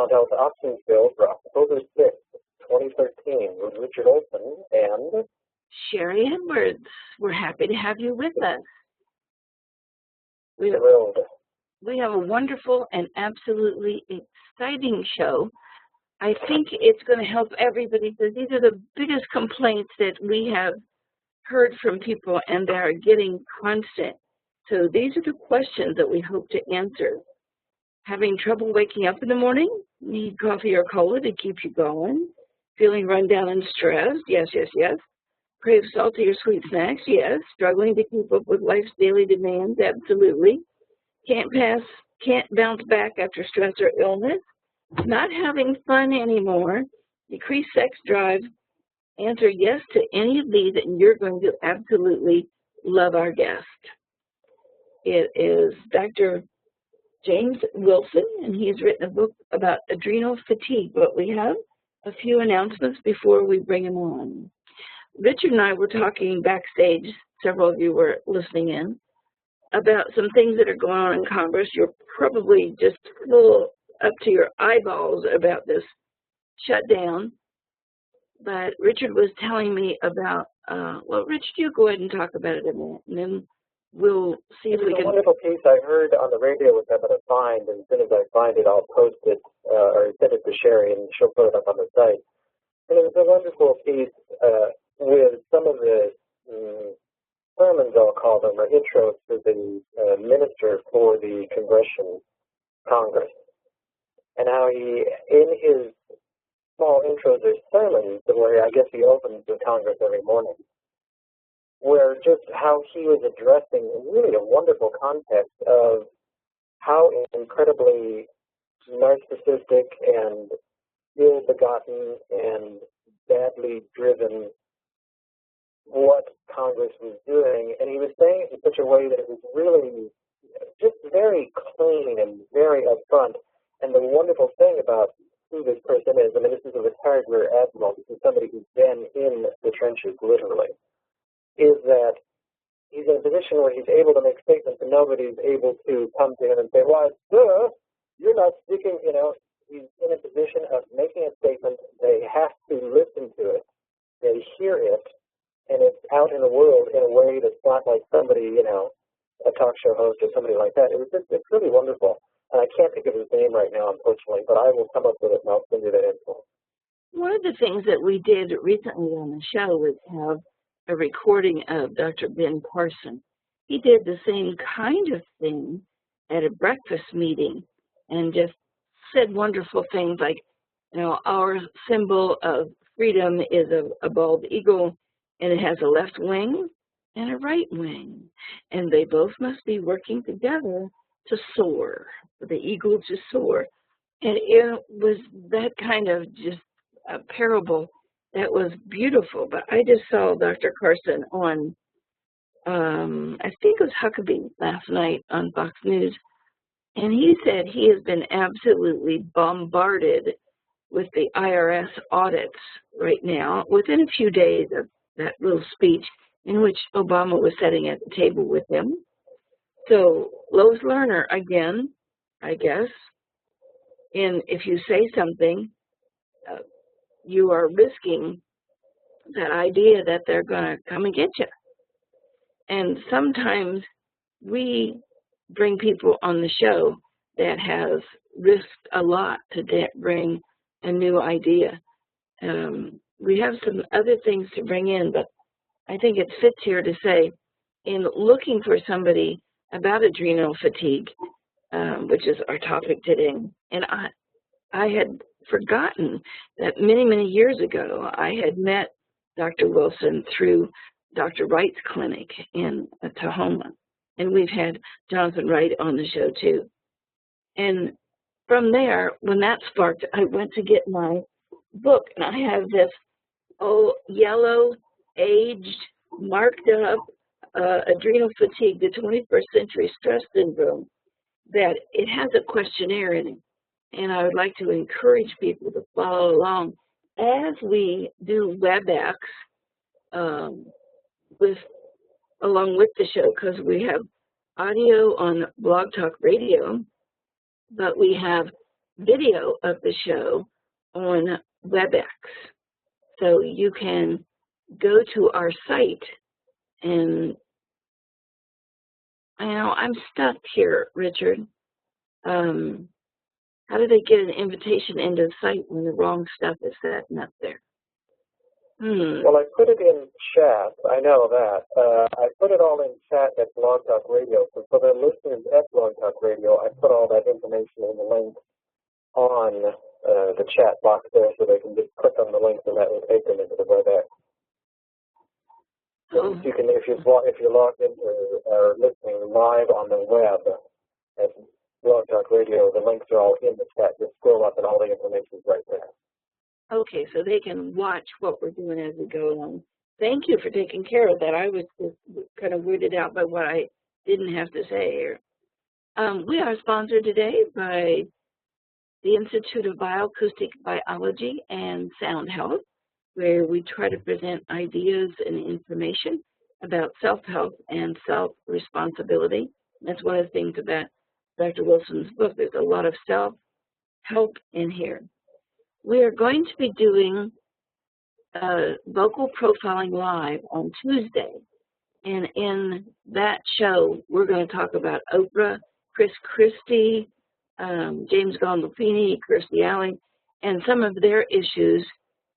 Sound Health Options Bill for October 6th, 2013 with Richard Olson and Sherry Edwards. We're happy to have you with us. Thrilled. We have a wonderful and absolutely exciting show. I think it's going to help everybody because these are the biggest complaints that we have heard from people, and they are getting constant. So these are the questions that we hope to answer. Having trouble waking up in the morning? Need coffee or cola to keep you going? Feeling run down and stressed? Yes, yes, yes. Crave salty or sweet snacks? Yes. Struggling to keep up with life's daily demands? Absolutely. Can't bounce back after stress or illness? Not having fun anymore? Decreased sex drive? Answer yes to any of these, and you're going to absolutely love our guest. It is Dr. James Wilson, and he's written a book about adrenal fatigue. But we have a few announcements before we bring him on. Richard and I were talking backstage, several of you were listening in, about some things that are going on in Congress. You're probably just full up to your eyeballs about this shutdown. But Richard was telling me about, well, Richard, you go ahead and talk about it a minute, and then we'll see if we can. It's a wonderful piece I heard on the radio, which I'm going to find, and as soon as I find it, I'll post it or send it to Sherry, and she'll put it up on the site. And it was a wonderful piece with some of the sermons, I'll call them, or intros to the minister for the Congress, and how he, in his small intros or sermons, where I guess he opens the Congress every morning, where just how he was addressing really a wonderful context of how incredibly narcissistic and ill-begotten and badly driven what Congress was doing. And he was saying it in such a way that it was really just very clean and very upfront. And the wonderful thing about who this person is, I mean, this is a retired rear admiral, this is somebody who's been in the trenches, literally, is that he's in a position where he's able to make statements and nobody's able to come to him and say, well, duh, you're not speaking, you know. He's in a position of making a statement. They have to listen to it. They hear it, and it's out in the world in a way that's not like somebody, you know, a talk show host or somebody like that. It's really wonderful. And I can't think of his name right now, unfortunately, but I will come up with it and I'll send you that info. One of the things that we did recently on the show was have a recording of Dr. Ben Carson. He did the same kind of thing at a breakfast meeting and just said wonderful things like, you know, our symbol of freedom is a bald eagle, and it has a left wing and a right wing, and they both must be working together to soar, for the eagle to soar. And it was that kind of just a parable that was beautiful. But I just saw Dr. Carson on, I think it was Huckabee last night on Fox News, and he said he has been absolutely bombarded with the IRS audits right now, within a few days of that little speech in which Obama was sitting at the table with him. So Lowe's Learner, again, I guess, and if you say something, you are risking that idea that they're going to come and get you. And sometimes we bring people on the show that has risked a lot to bring a new idea. We have some other things to bring in, but I think it fits here to say, in looking for somebody about adrenal fatigue, which is our topic today, and I had forgotten that many, many years ago, I had met Dr. Wilson through Dr. Wright's clinic in Tahoma. And we've had Jonathan Wright on the show too. And from there, when that sparked, I went to get my book, and I have this yellow, aged, marked up adrenal fatigue, the 21st century stress syndrome, that it has a questionnaire in it. And I would like to encourage people to follow along as we do WebEx along with the show, because we have audio on Blog Talk Radio, but we have video of the show on WebEx. So you can go to our site, and I'm stuck here, Richard. How do they get an invitation into the site when the wrong stuff is setting up there? Well, I put it in chat. I know that. I put it all in chat at Blog Talk Radio. So for the listeners at Blog Talk Radio, I put all that information in the link on the chat box there, so they can just click on the links, and that will take them into the WebEx. So you can, if you're logged into or listening live on the web at Blog Talk Radio, the links are all in the chat. Just scroll up, and all the information is right there. Okay, so they can watch what we're doing as we go along. Thank you for taking care of that. I was just kind of weirded out by what I didn't have to say here. We are sponsored today by the Institute of Bioacoustic Biology and Sound Health, where we try to present ideas and information about self-health and self-responsibility. That's one of the things about Dr. Wilson's book. There's a lot of self-help in here. We are going to be doing vocal profiling live on Tuesday. And in that show, we're going to talk about Oprah, Chris Christie, James Gandolfini, Kirstie Alley, and some of their issues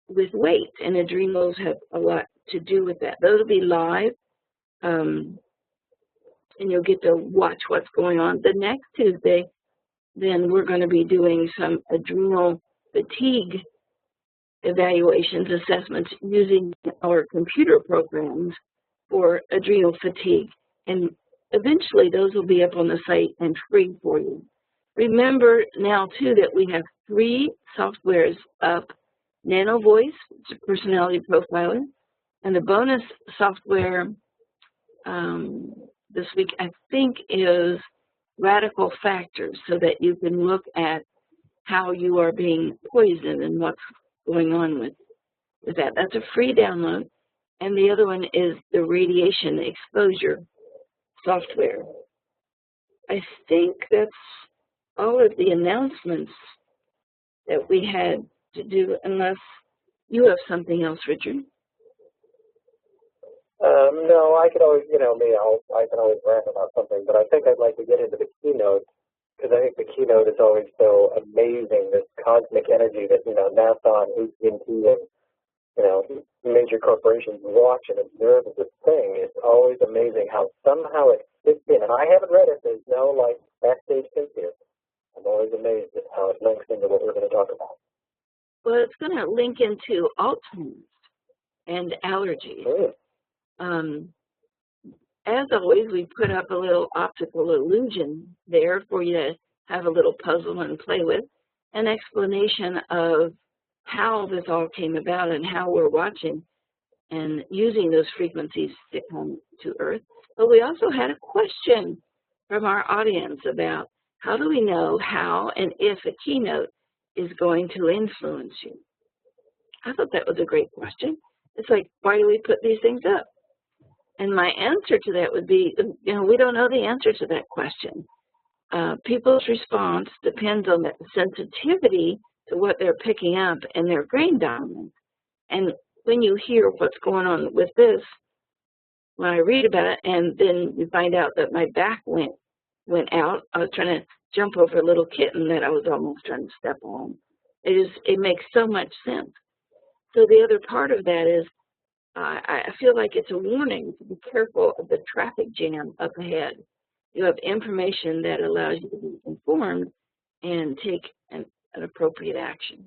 with weight. And adrenals have a lot to do with that. Those will be live, and you'll get to watch what's going on. The next Tuesday, then we're going to be doing some adrenal fatigue evaluations, assessments using our computer programs for adrenal fatigue. And eventually those will be up on the site and free for you. Remember now too that we have 3 softwares up: NanoVoice, it's a personality profiler, and the bonus software this week I think is Radical Factors, so that you can look at how you are being poisoned and what's going on with that. That's a free download. And the other one is the radiation exposure software. I think that's all of the announcements that we had to do, unless you have something else, Richard. No, I can always, I can always rant about something, but I think I'd like to get into the keynote, because I think the keynote is always so amazing, this cosmic energy that, NASA and AT&T and, major corporations watch and observe this thing. It's always amazing how somehow it fits in. And I haven't read it. There's no, backstage thing here. I'm always amazed at how it links into what we're going to talk about. Well, it's going to link into Alzheimer's and allergies. As always, we put up a little optical illusion there for you to have a little puzzle and play with, an explanation of how this all came about and how we're watching and using those frequencies to come to Earth. But we also had a question from our audience about how do we know how and if a keynote is going to influence you? I thought that was a great question. It's like, why do we put these things up? And my answer to that would be, we don't know the answer to that question. People's response depends on the sensitivity to what they're picking up and their brain dominance. And when you hear what's going on with this, when I read about it, and then you find out that my back went out, I was trying to jump over a little kitten that I was almost trying to step on. It makes so much sense. So the other part of that is, I feel like it's a warning to be careful of the traffic jam up ahead. You have information that allows you to be informed and take an appropriate action.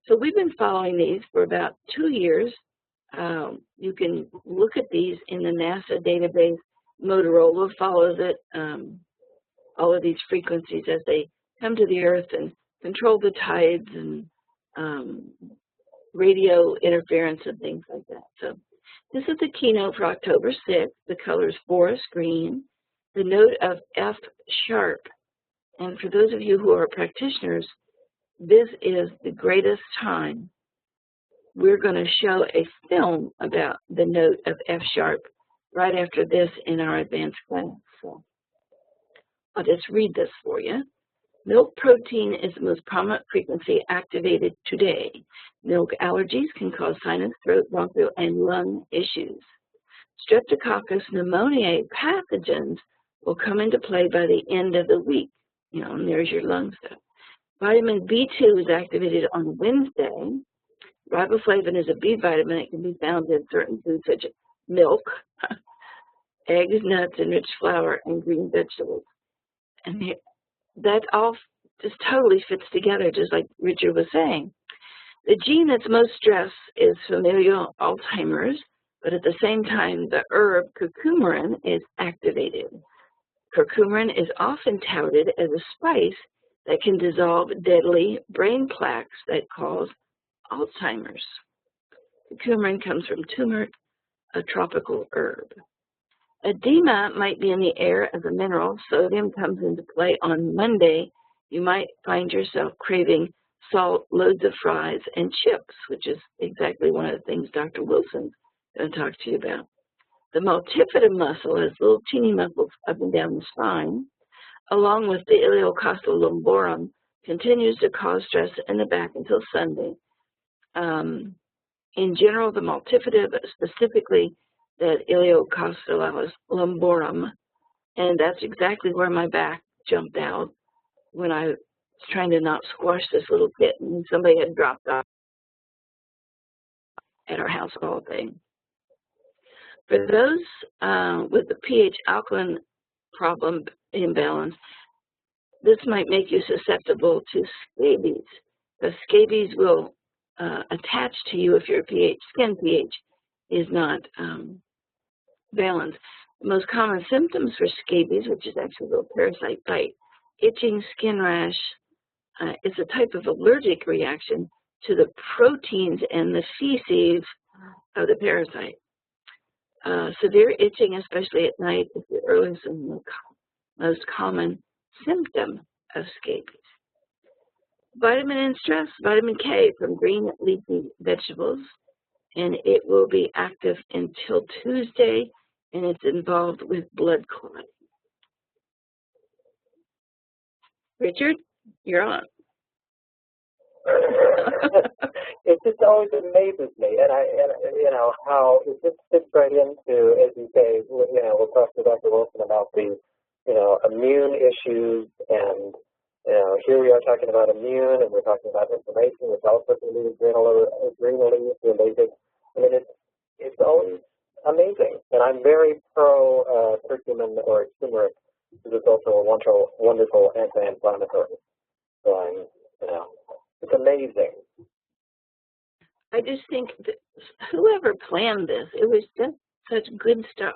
So we've been following these for about 2 years. You can look at these in the NASA database. Motorola follows it, all of these frequencies as they come to the Earth and control the tides and radio interference and things like that. So this is the keynote for October 6th. The color is forest green. The note of F sharp. And for those of you who are practitioners, this is the greatest time. We're going to show a film about the note of F sharp right after this in our advanced class. So I'll just read this for you. Milk protein is the most prominent frequency activated today. Milk allergies can cause sinus, throat, bronchial, and lung issues. Streptococcus pneumoniae pathogens will come into play by the end of the week. And there's your lung stuff. Vitamin B2 is activated on Wednesday. Riboflavin is a B vitamin. It can be found in certain foods such as milk, eggs, nuts, enriched flour, and green vegetables. And that all just totally fits together, just like Richard was saying. The gene that's most stressed is familial Alzheimer's, but at the same time, the herb curcumin is activated. Curcumin is often touted as a spice that can dissolve deadly brain plaques that cause Alzheimer's. Curcumin comes from turmeric, a tropical herb. Edema might be in the air as a mineral. Sodium comes into play on Monday. You might find yourself craving salt, loads of fries, and chips, which is exactly one of the things Dr. Wilson's going to talk to you about. The multifida muscle has little teeny muscles up and down the spine, along with the iliocostal lumborum, continues to cause stress in the back until Sunday. In general, the multifida, but specifically that iliocostal lumborum, and that's exactly where my back jumped out when I was trying to not squash this little kitten. Somebody had dropped off at our house all day. For those with the pH alkaline problem imbalance, this might make you susceptible to scabies. The scabies will attach to you if your skin pH is not balanced. The most common symptoms for scabies, which is actually a little parasite bite, itching, skin rash, is a type of allergic reaction to the proteins and the feces of the parasite. Severe itching, especially at night, is the earliest and most common symptom of scabies. Vitamin and stress, vitamin K from green leafy vegetables, and it will be active until Tuesday, and it's involved with blood clotting. Richard, you're on. It just always amazes me, and how it just fits right into, as you say, we'll talk to Dr. Wilson about the, immune issues, and here we are talking about immune, and we're talking about inflammation, which also can be adrenally related. I mean, it's always amazing, and I'm very pro curcumin or turmeric, because it's also a wonderful anti-inflammatory. So it's amazing. I just think that whoever planned this, it was just such good stuff.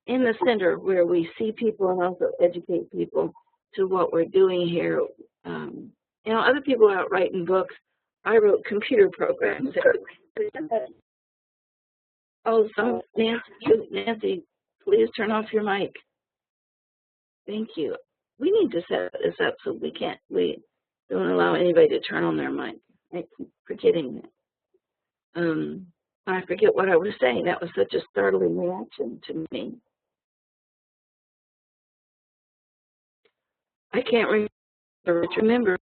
In the center where we see people and also educate people to what we're doing here, other people are out writing books. I wrote computer programs. Oh, Nancy, please turn off your mic. Thank you. We need to set this up so we don't allow anybody to turn on their mic. I keep forgetting that. I forget what I was saying. That was such a startling reaction to me. I can't remember.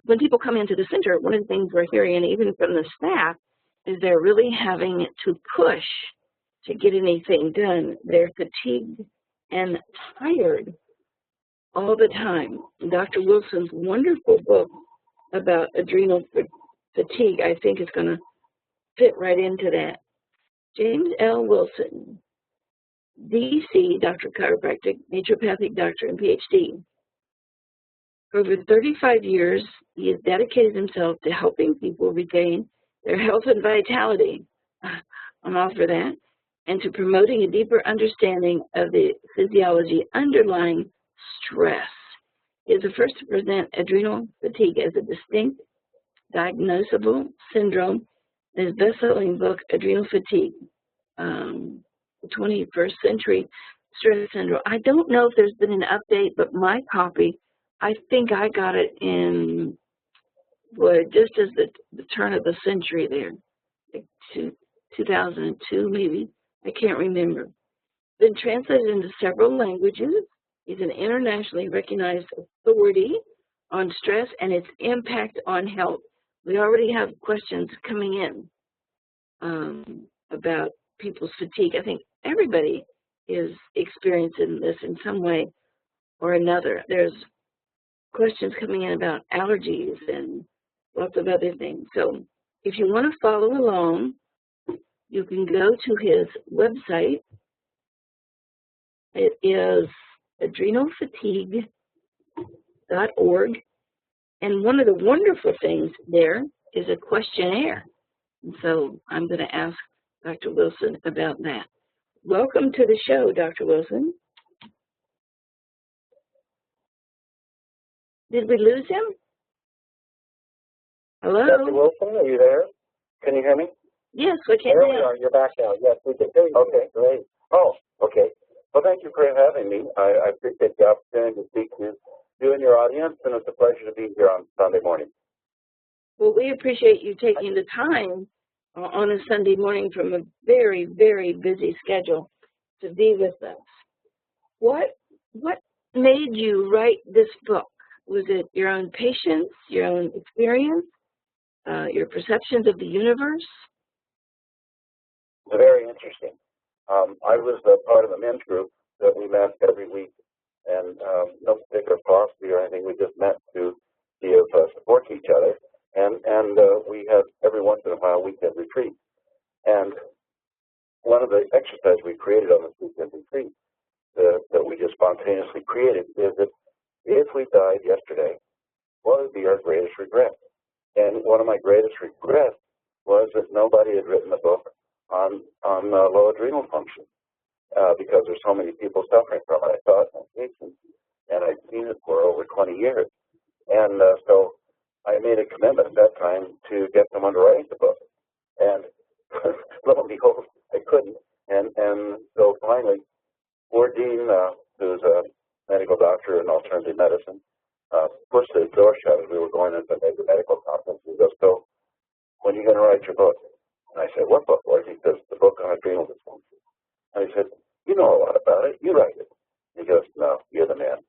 When people come into the center, one of the things we're hearing, and even from the staff, is they're really having to push to get anything done. They're fatigued and tired all the time. Dr. Wilson's wonderful book about adrenal fatigue, I think, is going to fit right into that. James L. Wilson, D.C., Doctor of Chiropractic, naturopathic doctor, and Ph.D. For over 35 years, he has dedicated himself to helping people regain their health and vitality. I'm all for that. And to promoting a deeper understanding of the physiology underlying stress. He is the first to present adrenal fatigue as a distinct diagnosable syndrome in his best-selling book, Adrenal Fatigue, the 21st Century Stress Syndrome. I don't know if there's been an update, but my copy, I think I got it in, just as the turn of the century there, like 2002 maybe. I can't remember. Been translated into several languages, He's an internationally recognized authority on stress and its impact on health. We already have questions coming in about people's fatigue. I think everybody is experiencing this in some way or another. There's questions coming in about allergies and lots of other things. So if you want to follow along, you can go to his website. It is adrenalfatigue.org. And one of the wonderful things there is a questionnaire. And so I'm going to ask Dr. Wilson about that. Welcome to the show, Dr. Wilson. Did we lose him? Hello? Dr. Wilson, are you there? Can you hear me? Yes, we can. There we are. You're back now. Yes, we can hear you. Okay, great. Oh, okay. Well, thank you for having me. I appreciate the opportunity to speak to you and your audience, and it's a pleasure to be here on Sunday morning. Well, we appreciate you taking the time on a Sunday morning from a very, very busy schedule to be with us. What made you write this book? Was it your own patience, your own experience, your perceptions of the universe? Very interesting. I was a part of a men's group that we met every week, and no particular philosophy or anything. We just met to support each other, and we had every once in a while weekend retreat. And one of the exercises we created on this weekend retreat that we just spontaneously created is that if we died yesterday, what would be our greatest regret? And one of my greatest regrets was that nobody had written a book on low adrenal function because there's so many people suffering from it. I saw it in patients, and I'd seen it for over 20 years. And so I made a commitment at that time to get someone to write the book. And lo and behold, I couldn't. And so finally, poor Dean, who's a medical doctor in alternative medicine, pushed the door shut as we were going into a major medical conference. He goes, "So, when are you going to write your book?" And I said, "What book?" Well, he says, "The book on adrenal dysfunction." And I said, "You know a lot about it. You write it." And he goes, "No, you're the man."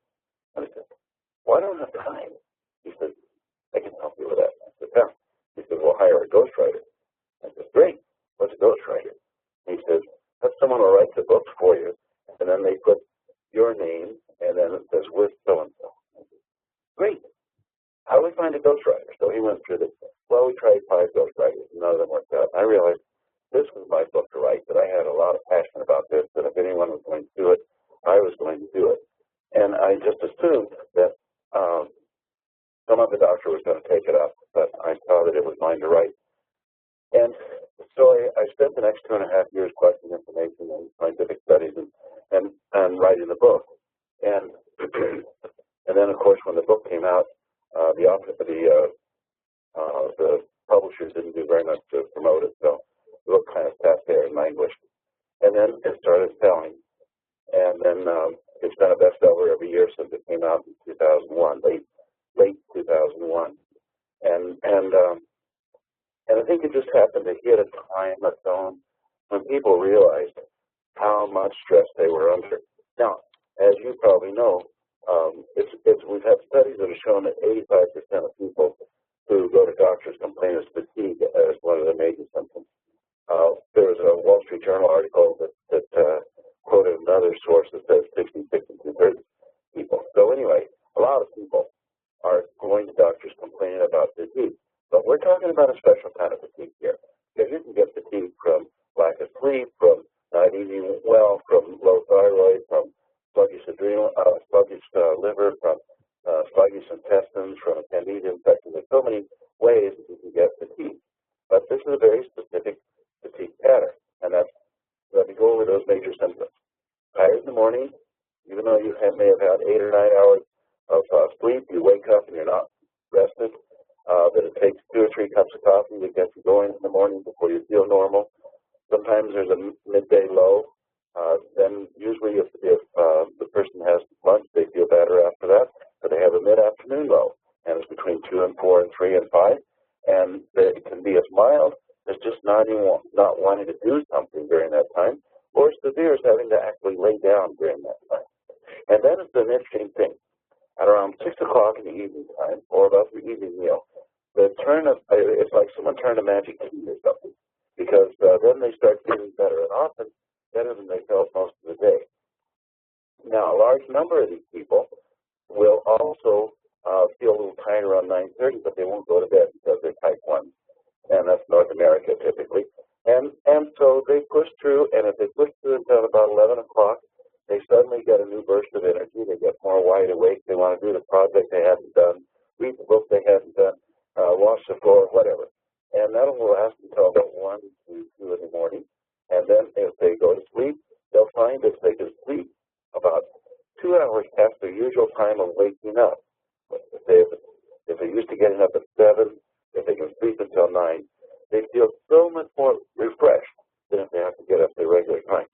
And I said, "Well, I don't have time." He said, "I can help you with that." I said, "Yeah." He said, "We'll hire a ghostwriter." I said, "Great. What's a ghostwriter?" He said, "That's someone who writes the books for you, and then they put your name, and then it says with so-and-so." I said, "Great. How do we find a ghostwriter?" So he went through this. Well, we tried 5 ghostwriters, and none of them worked out. I realized this was my book to write, that I had a lot of passion about this, that if anyone was going to do it, I was going to do it. And I just assumed that some other doctor was going to take it up, but I saw that it was mine to write. And so I spent the next 2.5 years collecting information and scientific studies and writing the book. And and then, of course, when the book came out, the publishers didn't do very much to promote it, so the book kind of sat there in language. And then it started selling, and then it's been a bestseller every year since it came out in 2001, late 2001. And I think it just happened to hit a time of zone when people realized how much stress they were under. Now, as you probably know, we've had studies that have shown that 85% of people who go to doctors complain of fatigue as one of the major symptoms. There was a Wall Street Journal article that quoted another source that says 60, 2/3 people. So anyway, a lot of people are going to doctors complaining about fatigue. But we're talking about a special kind of fatigue here, because you can get fatigue from lack of sleep, from not eating well, from low thyroid, from sluggish adrenal, sluggish liver, from sluggish intestines, from a candida infection. There's so many ways that you can get fatigue. But this is a very specific fatigue pattern, and let me go over those major symptoms. Tired in the morning, even though you may have had 8 or 9 hours of sleep, you wake up and you're not rested. That it takes 2 or 3 cups of coffee to get you going in the morning before you feel normal. Sometimes there's a midday low. Then usually if the person has lunch, they feel better after that. But they have a mid-afternoon low, and it's between 2 and 4 and 3 and 5. And it can be as mild as just not wanting to do something during that time, or severe as having to actually lay down during that time. And then it's an interesting thing. At around 6 o'clock in the evening time, or about the evening meal, it's like someone turned a magic key or something, because then they start feeling better, and often better than they felt most of the day. Now, a large number of these people will also feel a little tired around 9:30, but they won't go to bed because they're type 1, and that's North America typically. And so they push through, and if they push through until about 11 o'clock, they suddenly get a new burst of energy. They get more wide awake. They want to do the project they hadn't done, read the book they hadn't done, wash the floor, whatever. And that will last until about 1 to 2 in the morning. And then if they go to sleep, they'll find if they can sleep about 2 hours past their usual time of waking up. If they're used to getting up at 7, if they can sleep until 9, they feel so much more refreshed than if they have to get up their regular time.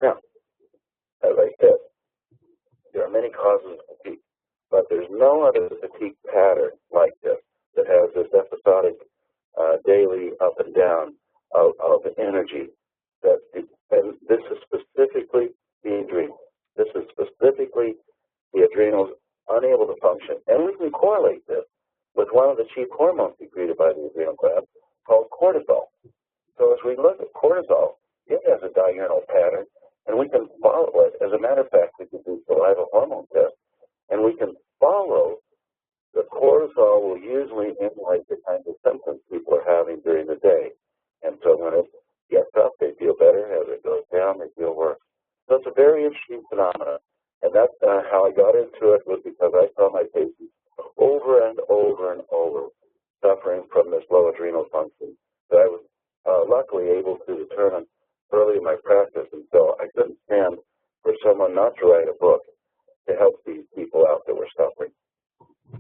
Now, as I said, there are many causes of fatigue, but there's no other fatigue pattern like this that has this episodic daily up and down of energy. And this is specifically the adrenals. This is specifically the adrenals unable to function. And we can correlate this with one of the chief hormones secreted by the adrenal gland called cortisol. So as we look at cortisol, it has a diurnal pattern, and we can follow it. As a matter of fact, we can do saliva hormone tests, and we can follow the cortisol will usually emulate the kinds of symptoms people are having during the day. And so when it gets up, they feel better. As it goes down, they feel worse. So it's a very interesting phenomenon. And that's how I got into it, was because I saw my patients over and over and over suffering from this low adrenal function. So I was luckily able to determine early in my practice, and so I couldn't stand for someone not to write a book to help these people out that were suffering.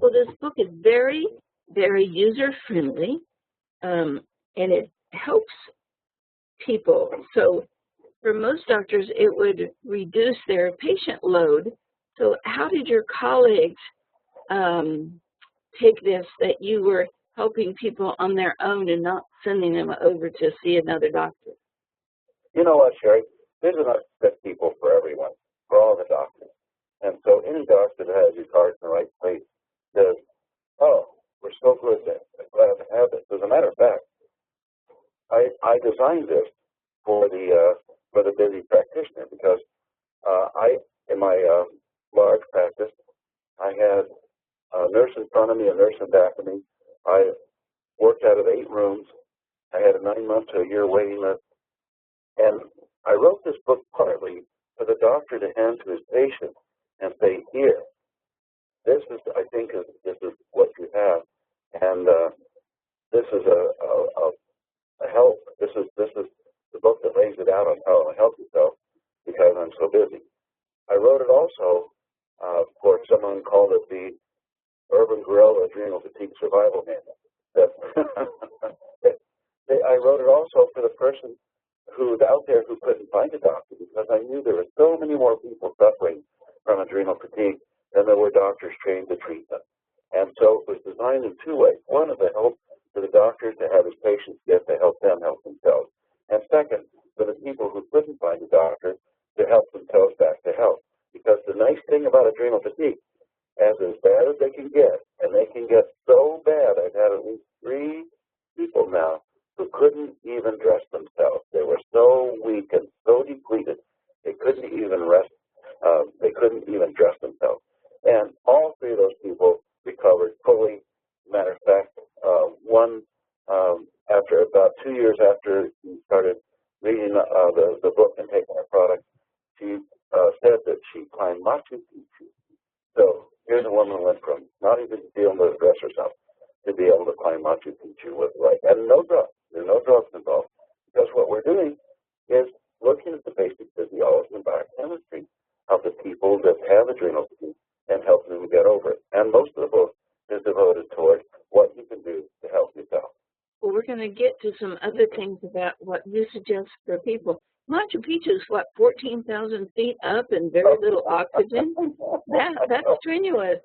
Well, this book is very, very user-friendly, and it helps people. So for most doctors, it would reduce their patient load. So how did your colleagues take this, that you were helping people on their own and not sending them over to see another doctor? You know what, Sherry? There's enough sick people for everyone, for all the doctors. And so any doctor that has his heart in the right place says, oh, we're so glad to have this. As a matter of fact, I designed this for the busy practitioner, because in my large practice, I had a nurse in front of me, a nurse in back of me. I worked out of 8 rooms. I had a 9-month to a year waiting list. And I wrote this book partly for the doctor to hand to his patient and say, here, this is, I think, this is what you have. And this is a help. This is the book that lays it out on how to help yourself, because I'm so busy. I wrote it also for someone called it the Urban Gorilla Adrenal Fatigue Survival Manual. I wrote it also for the person who's out there who couldn't find a doctor, because I knew there were so many more people suffering from adrenal fatigue than there were doctors trained to treat them. And so it was designed in 2 ways. One is a help for the doctor to have his patients get to help them help themselves. And second, for the people who couldn't find a doctor to help themselves back to health. Because the nice thing about adrenal fatigue, as bad as they can get, and they can get so bad, I've had at least 3 people now who couldn't even dress themselves. They were so weak and so depleted, they couldn't even rest. They couldn't even dress themselves. And all 3 of those people recovered fully. Matter of fact, one, after about 2 years after he started reading the book and taking our product, she said that she climbed Machu Picchu. So here's a woman who went from not even being able to dress herself to be able to climb Machu Picchu with light. And no drugs. There are no drugs involved. Because what we're doing is looking at the basic physiology and biochemistry of the people that have adrenal fatigue and helping them get over it. And most of the book is devoted toward what you can do to help yourself. Well, we're going to get to some other things about what you suggest for people. Machu Picchu is, what, 14,000 feet up and very little oxygen? That's strenuous.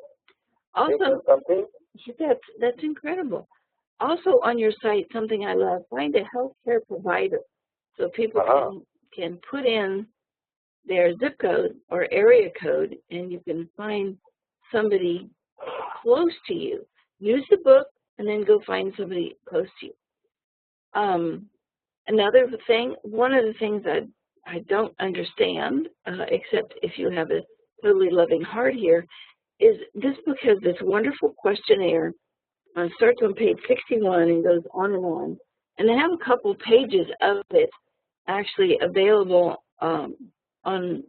Also, that's incredible. Also on your site, something I love, find a healthcare provider so people can put in their zip code or area code, and you can find somebody close to you. Use the book and then go find somebody close to you. Another thing, one of the things I don't understand, except if you have a totally loving heart here, is this book has this wonderful questionnaire. Starts on page 61 and goes on. And they have a couple pages of it actually available on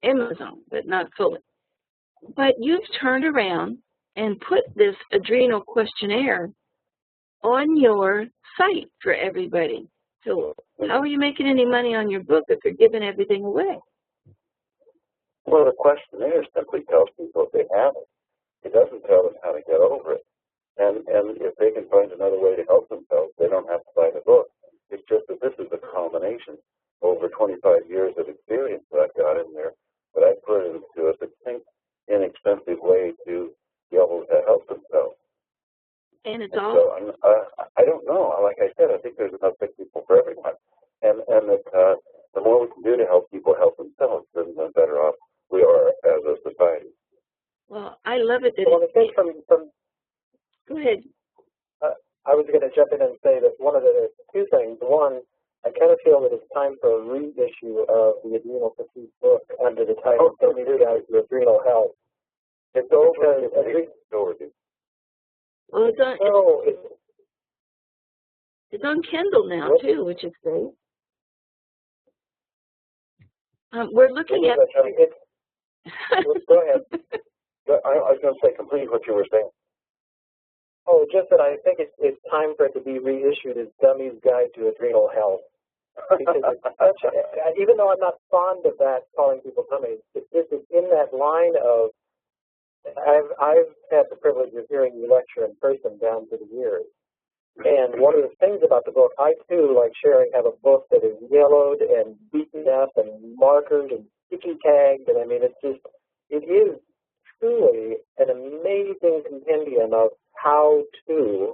Amazon, but not fully. But you've turned around and put this adrenal questionnaire on your site for everybody. So how are you making any money on your book if you're giving everything away? Well, the questionnaire simply tells people if they have it. It doesn't tell them how to get over it. And if they can find another way to help themselves, they don't have to buy the book. It's just that this is a culmination over 25 years of experience that I've got in there, that I put into a succinct, inexpensive way to be able to help themselves. And it's all. So I don't know. Like I said, I think there's enough sick people for everyone, and that the more we can do to help people help themselves, then the better off we are as a society. Well, I love it that. Well, I think from Go ahead. I was going to jump in and say that one of the two things. One, I kind of feel that it's time for a reissue of the Adrenal Fatigue book under the title "Dummies Guide to Adrenal Health." It's over. It's overdue. Well, it's on Kindle now too, which is great. We're looking at. Go ahead. I was going to say, complete what you were saying. Oh, just that I think it's time for it to be reissued as Dummy's Guide to Adrenal Health. Because it's such even though I'm not fond of that, calling people dummies, it's in that line of, I've had the privilege of hearing you lecture in person down through the years. And one of the things about the book, I too, like sharing, have a book that is yellowed and beaten up and markered and sticky tagged. And I mean, it is truly an amazing compendium of how to,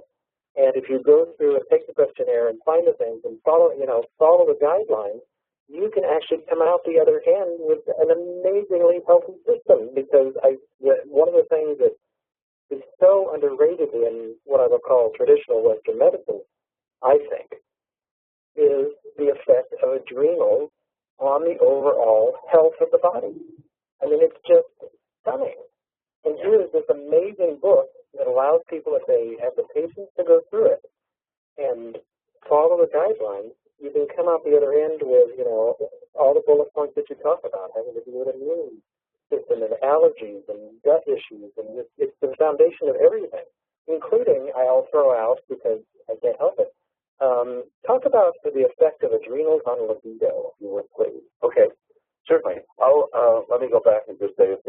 and if you go through and take the questionnaire and find the things and follow the guidelines, you can actually come out the other end with an amazingly healthy system. Because one of the things that is so underrated in what I would call traditional Western medicine, I think, is the effect of adrenals on the overall health of the body. I mean, it's just stunning. And here is this amazing book that allows people, if they have the patience to go through it and follow the guidelines, you can come out the other end with, all the bullet points that you talk about, having to do with immune system and allergies and gut issues. And it's the foundation of everything, including, I'll throw out, because I can't help it, talk about the effect of adrenals on libido, if you would, please. Okay. Certainly. Let me go back and just say, if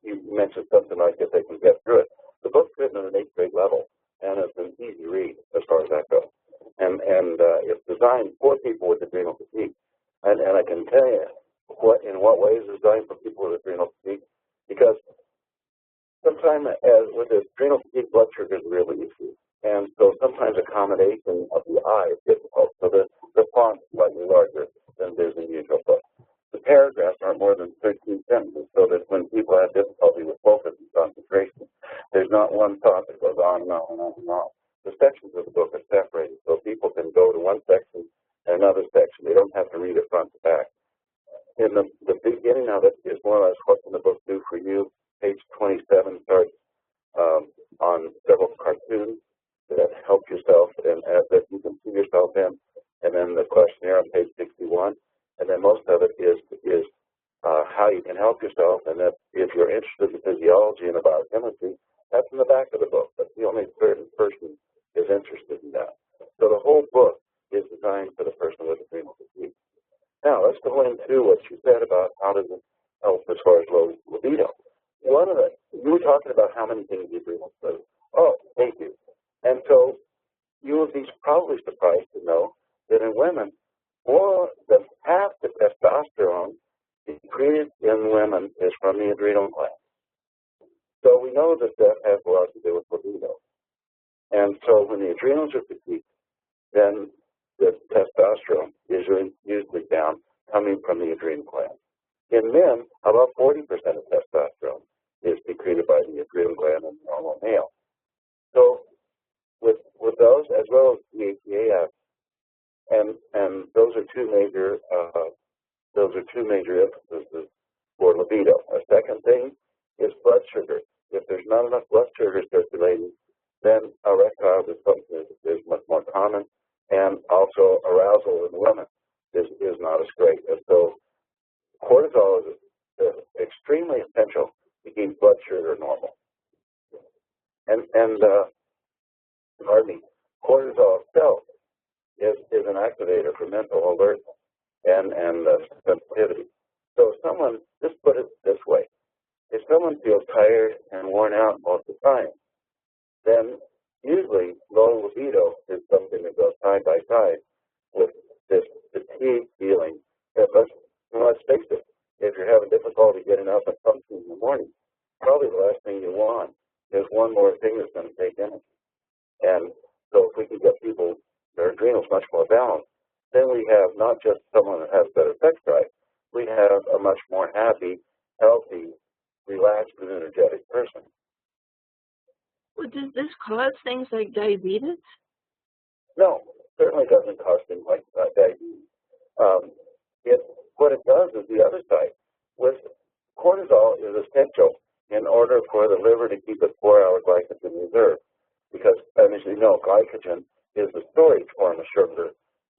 you mentioned something like if they can get through it. The book's written at an 8th grade level, and it's an easy read as far as that goes. And it's designed for people with adrenal fatigue. And I can tell you in what ways it's designed for people with adrenal fatigue, because sometimes with adrenal fatigue, blood sugar is a real issue. And so sometimes accommodation of the eye is difficult. So the font's slightly larger than there's in the usual book. The paragraphs aren't more than 13 sentences, so that when people have difficulty with focus and concentration, there's not one thought that goes on and on and on and on. The sections of the book are separated, so people can go to one section and another section. They don't have to read it front to back. In the beginning of it is more or less what can the book do for you. Page 27 starts on several cartoons that help yourself and that you can see yourself in, and then the questionnaire on page 61. And then most of it is how you can help yourself, and that if you're interested in physiology and about biochemistry, that's in the back of the book. But the only certain person is interested in that. So the whole book is designed for the person with adrenal fatigue. Now let's go into what you said about how does it help as far as low libido. You were talking about how many things the adrenals do. Oh, thank you. And so you would be probably surprised to know that in women, more than half the testosterone secreted in women is from the adrenal gland. So we know that has a lot to do with libido. And so when the adrenals are fatigued, then the testosterone is usually down coming from the adrenal gland. In men, about 40% of testosterone is secreted by the adrenal gland in the normal male. So with those, as well as DHEA, and those are two major emphases for libido. A second thing is blood sugar. If there's not enough blood sugar circulating, then erectile dysfunction is much more common, and also arousal in women is not as great. And so cortisol is extremely essential to keep blood sugar normal. And pardon me, cortisol itself is an activator for mental alert and sensitivity. So if someone, just put it this way, if someone feels tired and worn out most of the time, then usually low libido is something that goes side by side with this fatigue feeling. Let's face it, if you're having difficulty getting up and functioning in the morning, probably the last thing you want is one more thing that's going to take energy. And so if we can get people, their adrenals much more balanced, then we have not just someone that has better sex drive, we have a much more happy, healthy, relaxed, and energetic person. Well, does this cause things like diabetes? No, certainly doesn't cause things like diabetes. What it does is the other side. With cortisol is essential in order for the liver to keep its 4-hour glycogen reserve. Because, as you know, glycogen is the storage form of sugar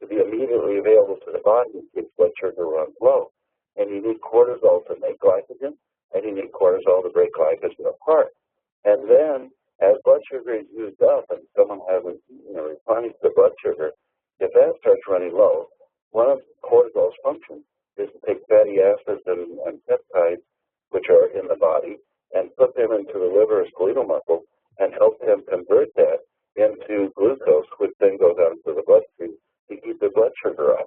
to be immediately available to the body and keep blood sugar runs low. And you need cortisol to make glycogen, and you need cortisol to break glycogen apart. And then, as blood sugar is used up and someone hasn't replenished the blood sugar, if that starts running low, one of cortisol's functions is to take fatty acids and peptides, which are in the body, and put them into the liver as skeletal muscle and help them convert that into glucose, which then goes out into the bloodstream to keep the blood sugar up.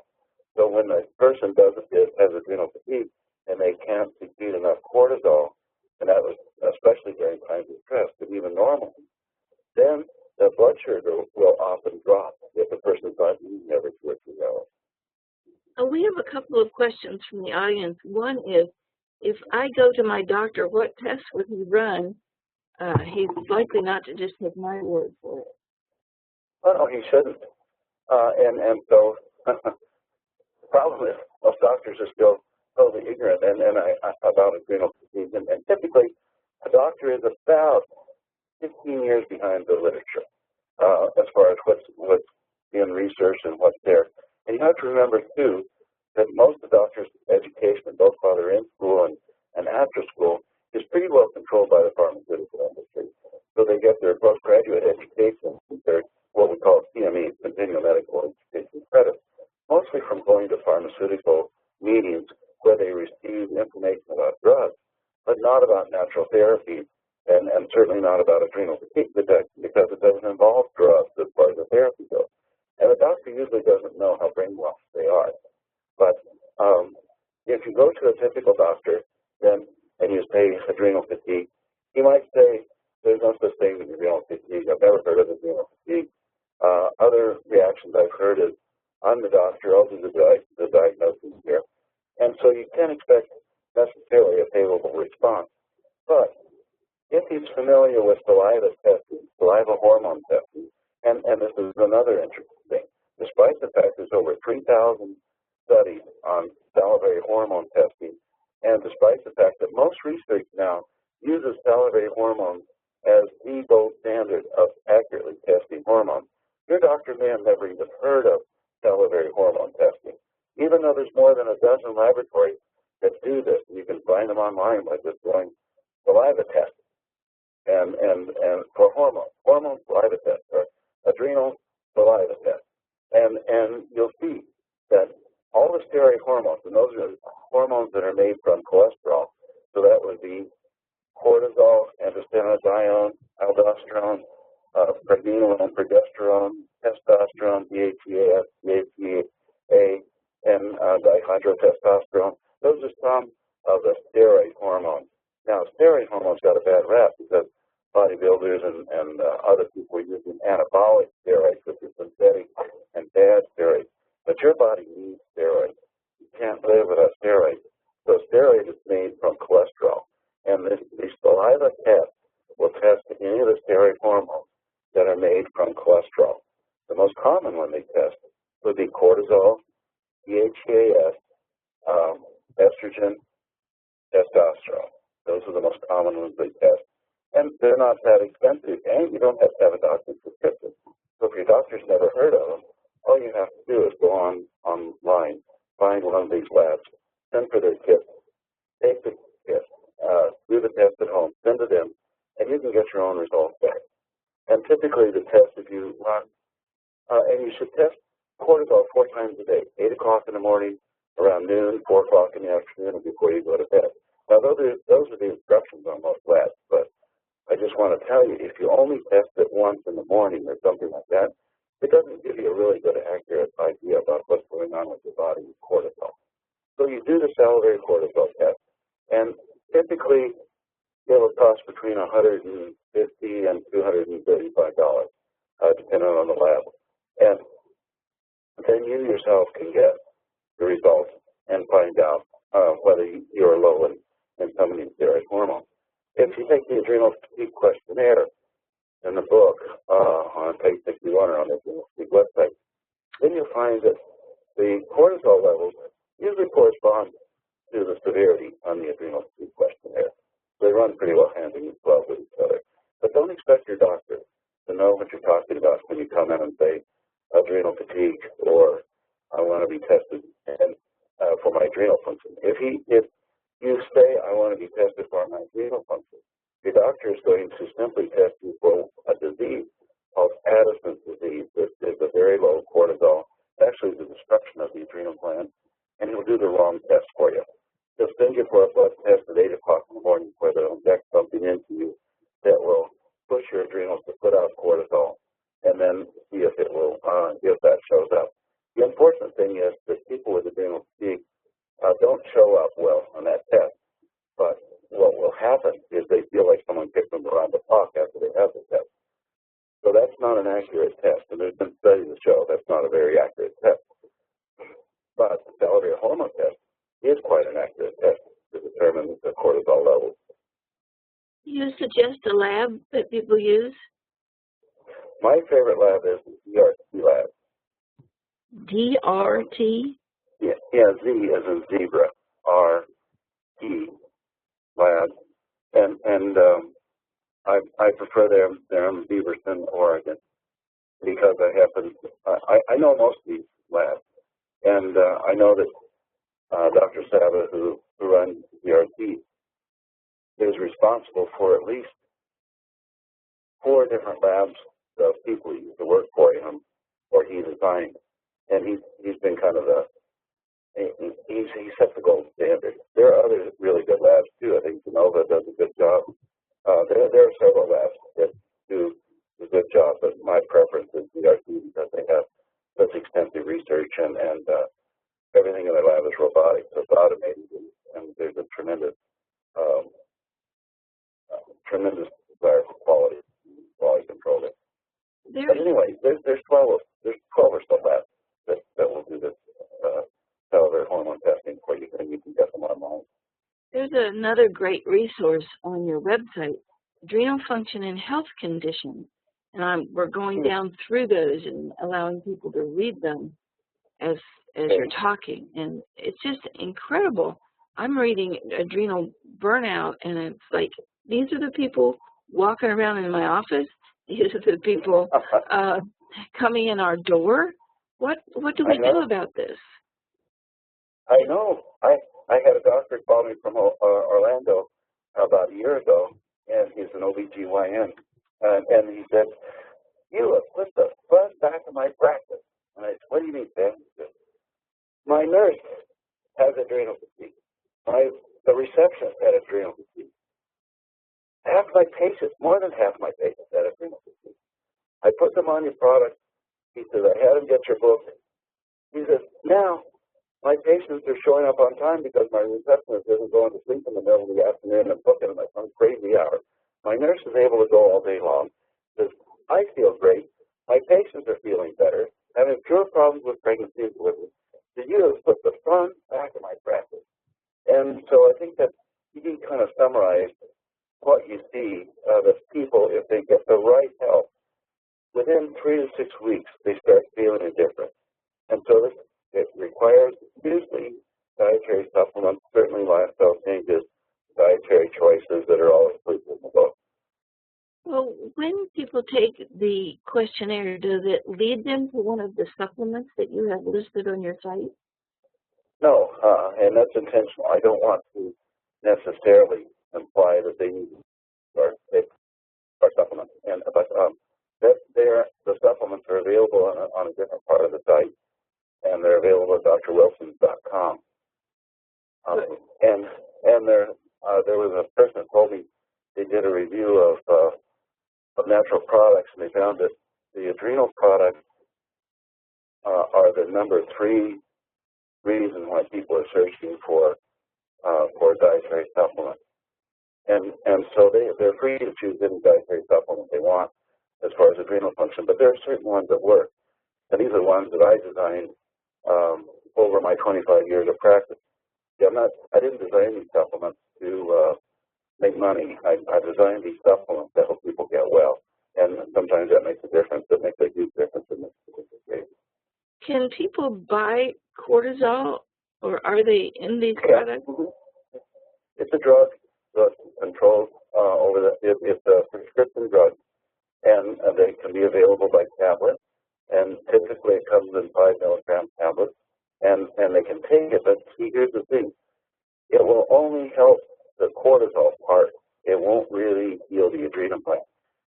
So when a person has adrenal fatigue and they can't secrete enough cortisol, and that was especially during times of stress, but even normally, then the blood sugar will often drop if the person's not eating every 2 or 3 hours. We have a couple of questions from the audience. One is, if I go to my doctor, what tests would he run? He's likely not to just take my word for it. Well, no, he shouldn't. And so the problem is most doctors are still totally ignorant about adrenal fatigue. And typically, a doctor is about 15 years behind the literature as far as what's being researched and what's there. And you have to remember, too, that most of the doctors' education, both while they're in school and after school, is pretty well controlled by the pharmaceutical industry. So they get their postgraduate education, their what we call CME, continuing medical education credit, mostly from going to pharmaceutical meetings where they receive information about drugs, but not about natural therapy, and certainly not about adrenal fatigue, because it doesn't involve drugs as far as the therapy goes. And the doctor usually doesn't know how brainwashed they are. But if you go to a typical doctor and you say adrenal fatigue, he might say, there's no such thing as adrenal fatigue. I've never heard of adrenal fatigue. Other reactions I've heard is, I'm the doctor, I'll do the diagnosis here. And so you can't expect necessarily a favorable response. But if he's familiar with saliva testing, saliva hormone testing, and this is another interesting thing, despite the fact there's over 3,000 studies on salivary hormone testing, and despite the fact that most research now uses salivary hormones as the gold standard of accurately testing hormones, your doctor may have never even heard of salivary hormone testing, even though there's more than a dozen laboratories that do this. You can find them online by just doing saliva tests and for hormone saliva tests, or adrenal saliva tests, and you'll see that all the steroid hormones, and those are hormones that are made from cholesterol, so that would be cortisol, androstenedione, aldosterone, pregnenolone, progesterone, testosterone, DHEA, DHEA, and dihydrotestosterone. Those are some of the steroid hormones. Now, steroid hormones got a bad rap because bodybuilders and other people are using anabolic steroids, which are synthetic and bad steroids. But your body needs steroids. You can't live cholesterol. The most common one they test would be cortisol, DHEAS, estrogen, testosterone. Those are the most common ones they test. And they're not that expensive, and you don't have to have a doctor's prescription. So if your doctor's never heard of them, all you have to do is go online, find one of these labs, send for their kit, take the kit, do the test at home, send it in, and you can get your own results back. And typically the test, if you run, and you should test cortisol 4 times a day, 8 o'clock in the morning, around noon, 4 o'clock in the afternoon, and before you go to bed. Now, those are the instructions on most labs, but I just want to tell you, if you only test it once in the morning or something like that, it doesn't give you a really good, accurate idea about what's going on with your body with cortisol. So you do the salivary cortisol test, and typically it will cost between $150 and $235, depending on the lab. And then you yourself can get the results and find out whether you're low in some of these steroid hormones. If you take the adrenal fatigue questionnaire in the book on page 61 or on the adrenal fatigue website, then you'll find that the cortisol levels usually correspond to the severity on the adrenal fatigue questionnaire. They run pretty well hand in glove with each other. But don't expect your doctor to know what you're talking about when you come in and say adrenal fatigue or I want to be tested and for my adrenal function. If you say I want to be tested for my adrenal function, your doctor is going to simply test you for a disease called Addison's disease. That is a very low cortisol, actually the destruction of the adrenal gland, and he'll do the wrong test for you. He'll send you for a blood test at 8 o'clock in the morning where they'll inject something into you that will push your adrenals to put out cortisol, and then see if it will, if that shows up. The unfortunate thing is that people with adrenal fatigue don't show up well on that test, but what will happen is they feel like someone kicked them around the clock after they have the test. So that's not an accurate test, and there's been studies that show that's not a very accurate test. But the salivary hormone test is quite an accurate test to determine the cortisol levels. Do you suggest a lab that people use? My favorite lab is the DRT lab. DRT? Yeah, Z as in zebra, R-T lab, and I prefer they're in Beaverton, Oregon, because I know most of these labs, and I know that Dr. Saba, who runs DRT, is responsible for at least 4 different labs of people who used to work for him, or he designed, and he's been kind of he sets the gold standard. There are other really good labs too. I think Genova does a good job. There are several labs that do a good job, but my preference is DRT because they have such extensive research and everything in their lab is robotic, so it's automated, and there's a tremendous desire for quality control. But anyway, there's 12 or so labs that will do this salivary hormone testing for you, and you can get them online. There's another great resource on your website, Adrenal Function and Health Conditions, and we're going down through those and allowing people to read them as you're talking, and it's just incredible. I'm reading adrenal burnout, and it's like these are the people walking around in my office. These are the people coming in our door. What do we do about this? I know. I had a doctor call me from Orlando about a year ago, and he's an OBGYN, and he said, "You have put the fun back in my practice." And I said, "What do you mean, Sam?" He said, "My nurse has adrenal fatigue. The receptionist had adrenal fatigue. Half my patients, more than half my patients, had adrenal fatigue. I put them on your product." He said, "I had them get your book." He said, "Now my patients are showing up on time because my receptionist isn't going to sleep in the middle of the afternoon and booking them at some crazy hour. My nurse is able to go all day long. Says, I feel great. My patients are feeling better. Having fewer problems with pregnancy and delivery. So you have put the fun back in my practice." And so I think that you can kind of summarize what you see that people, if they get the right help, within 3 to 6 weeks, they start feeling a difference. And so it requires usually dietary supplements, certainly lifestyle changes, dietary choices that are all included in the book. Well, when people take the questionnaire, does it lead them to one of the supplements that you have listed on your site? No, and that's intentional. I don't want to necessarily imply that they need our supplements, but the supplements are available on a different part of the site, and they're available at drwilsons.com. And there was a person that told me they did a review of natural products, and they found that the adrenal products are the number 3 reason why people are searching for dietary supplements. And so they're free to choose any dietary supplement they want as far as adrenal function, but there are certain ones that work. And these are ones that I designed over my 25 years of practice. Yeah, I didn't design these supplements to make money. I designed these supplements to help people get well. And sometimes that makes a difference. That makes a huge difference in this particular case. Can people buy cortisol, or are they in these products? It's a drug that's controlled over the. It's a prescription drug, and they can be available by tablet. And typically, it comes in 5 milligram tablets, and they can take it. But see, here's the thing: it will only help the cortisol part. It won't really heal the adrenal gland.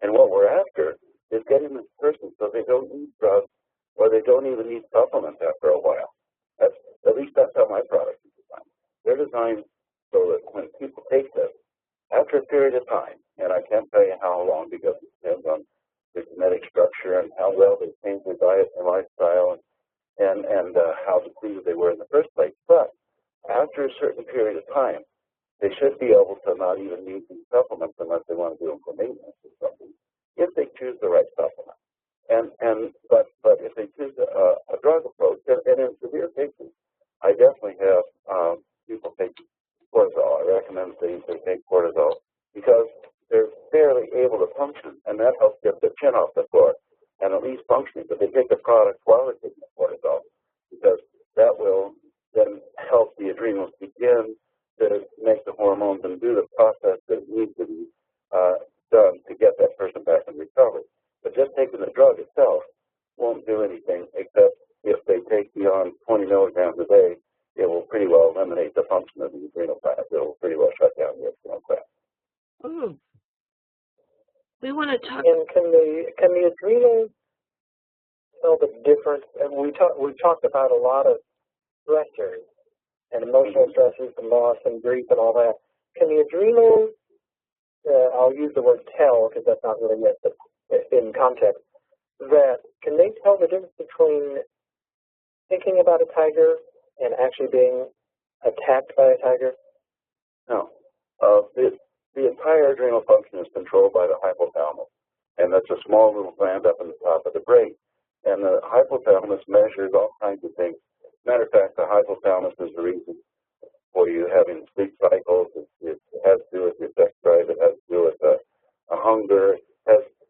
And what we're after is getting this person so they don't need drugs, or they don't even need supplements after a while. At least that's how my product is designed. They're designed so that when people take this, after a period of time, and I can't tell you how long because it depends on their genetic structure and how well they change their diet and lifestyle and how depleted they were in the first place. But after a certain period of time, they should be able to not even need these supplements unless they want to do them for maintenance or something, if they choose the right supplement. But if they choose a drug approach, and in severe cases, I definitely have people take cortisol. I recommend they take cortisol because they're barely able to function, and that helps get their chin off the floor and at least functioning. But they take the product while they're taking the cortisol because that will then help the adrenals begin to make the hormones and do the process that needs to be done to get that person back in recovery. But just taking the drug itself won't do anything except if they take beyond 20 milligrams a day, it will pretty well eliminate the function of the adrenal gland. It will pretty well shut down the adrenal gland. Oh. We want to talk. And can the adrenals tell the difference? And we talked about a lot of stressors and emotional stressors and loss and grief and all that. Can the adrenals, I'll use the word tell because that's not really yet in context, that can they tell the difference between thinking about a tiger and actually being attacked by a tiger? No. The entire adrenal function is controlled by the hypothalamus, and that's a small little gland up in the top of the brain. And the hypothalamus measures all kinds of things. Matter of fact, the hypothalamus is the reason for you having sleep cycles. It has to do with your sex drive. It has to do with hunger.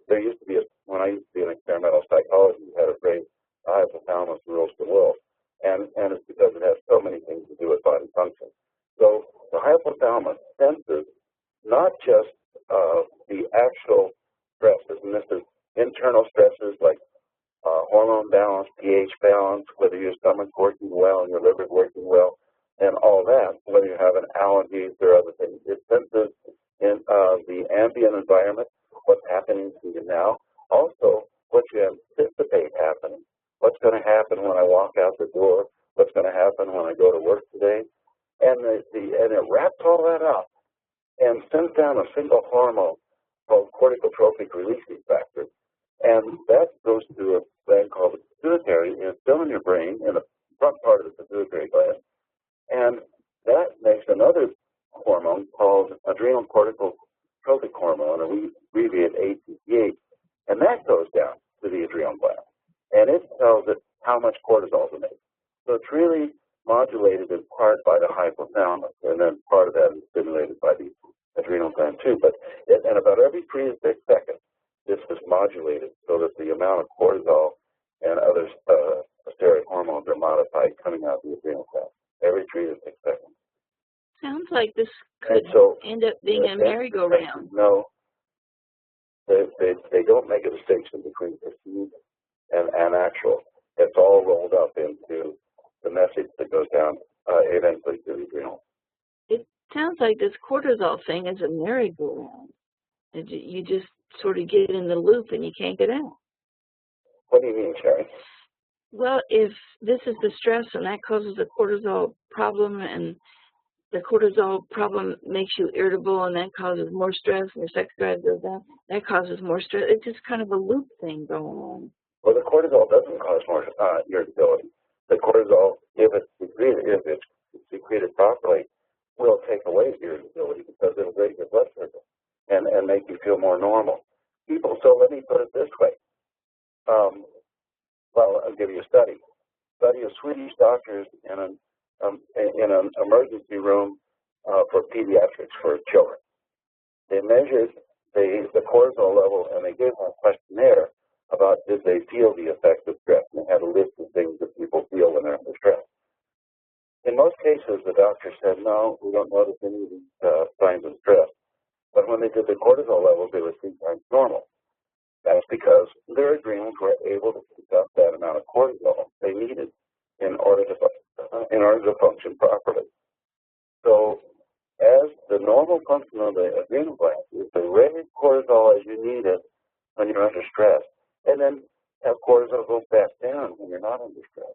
There used to be, when I used to be an experimental psychologist, you had a phrase, the hypothalamus rules the world. And it's because it has so many things to do with body function. So the hypothalamus senses not just the actual stresses, and this is internal stresses like hormone balance, pH balance, whether your stomach's working well and your liver's working well, and all that, whether you're having allergies or other things. It senses in the ambient environment, what's happening to you now, also what you anticipate happening. What's going to happen when I walk out the door? What's going to happen when I go to work today? And it wraps all that up and sends down a single hormone called corticotrophic releasing factor. And that goes to a gland called the pituitary, and it's still in your brain, in the front part of the pituitary gland. And that makes another hormone called adrenal corticotrophic hormone, or we abbreviate ACTH, and that goes down to the adrenal gland. And it tells it how much cortisol to make. So it's really modulated in part by the hypothalamus, and then part of that is stimulated by the adrenal gland too. But and about every 3 to 6 seconds, this is modulated so that the amount of cortisol and other steroid hormones are modified coming out of the adrenal gland every 3 to 6 seconds. Sounds like this could end up being a merry-go-round. No, they don't make a distinction between perceived and actual. It's all rolled up into the message that goes down eventually to the adrenal. It sounds like this cortisol thing is a merry-go-round. You just sort of get in the loop and you can't get out. What do you mean, Sherry? Well, if this is the stress and that causes a cortisol problem, and the cortisol problem makes you irritable and that causes more stress, and your sex drive goes down, that causes more stress. It's just kind of a loop thing going on. Well, the cortisol doesn't cause more irritability. The cortisol, if it's secreted properly, will take away irritability because it'll raise your blood sugar and make you feel more normal. So let me put it this way. Well, I'll give you a study of Swedish doctors in an emergency room for pediatrics for children. They measured the cortisol level and they gave them a questionnaire about did they feel the effects of stress, and they had a list of things that people feel when they're under stress. In most cases, the doctor said, no, we don't notice any of these signs of stress. But when they did the cortisol levels, they were 3 times normal. That's because their adrenals were able to pick up that amount of cortisol they needed in order to function properly. So as the normal function of the adrenal gland is to raise cortisol as you need it when you're under stress, and then have cortisol go back down when you're not under stress.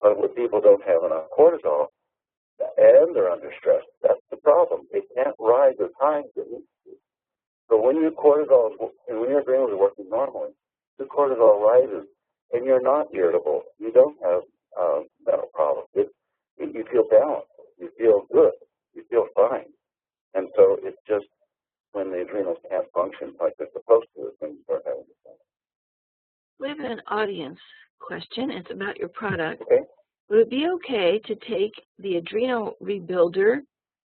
But when people don't have enough cortisol and they're under stress, that's the problem. They can't rise as high as it needs to. So when your cortisol and when your adrenals are working normally, the cortisol rises and you're not irritable. You don't have mental problems. You feel balanced. You feel good. You feel fine. And so it's just when the adrenals can't function like they're supposed to, when you start having this. We have an audience question. It's about your product. Okay. Would it be okay to take the Adrenal Rebuilder